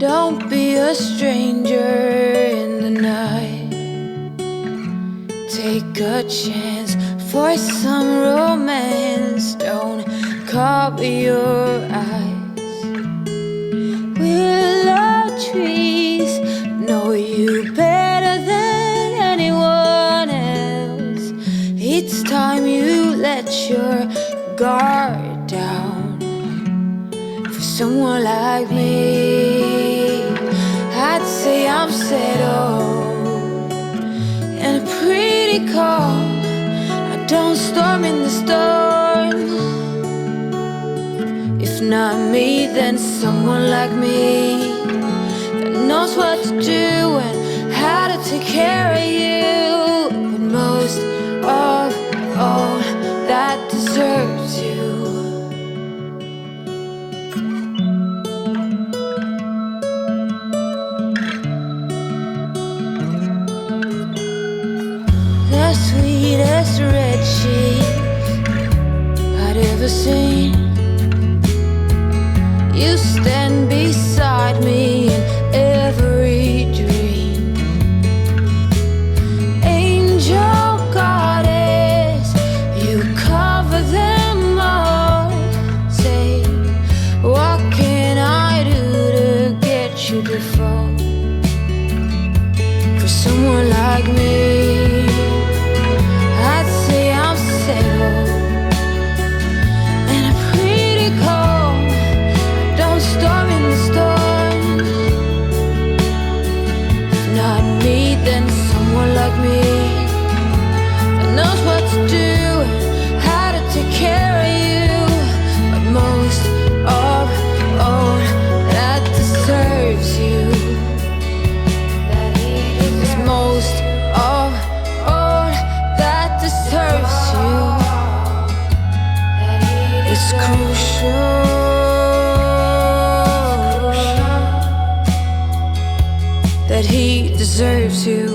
Don't be a stranger in the night. Take a chance for some romance. Don't cover your eyes. Willow trees know you better than anyone else. It's time you let your guard down for someone like me. I'd say I'm settled and pretty calm. I don't storm in the storm. If not me, then someone like me that knows what to do and how to take care of you. But most of all, that deserves you. The sweetest red cheese I'd ever seen. You stand beside me in every dream. Angel goddess, you cover them all. Say, what can I do to get you to fall for someone like me? I'd say I'm settled and I'm pretty calm. Don't storm in the storm. If not me, then someone like me that knows what to do and how to take care of you. But most of all, that deserves you. It's most of all that deserves you. It's crucial that he deserves you.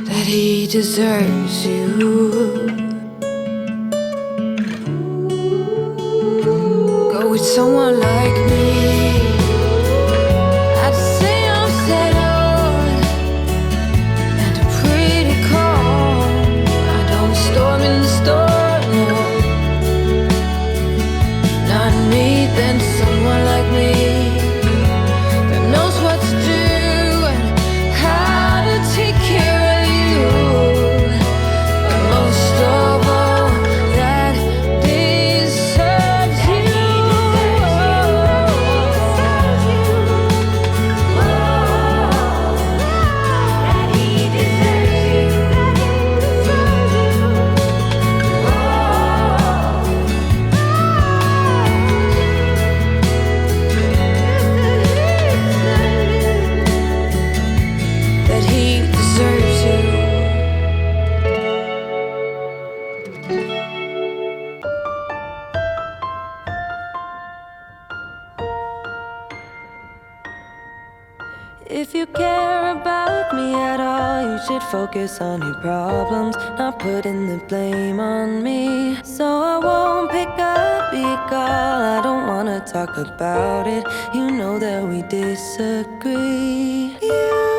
That he deserves you. Go with someone like me. I'd say I'm settled and pretty calm. I don't storm in the storm, no. Not me, then someone like me that knows what to do and how to take care of you. But most of all, that deserves you. That he deserves you. If you care about me at all, you should focus on your problems, not putting the blame on me. So I won't pick up your call, I don't wanna talk about it. You know that we disagree. You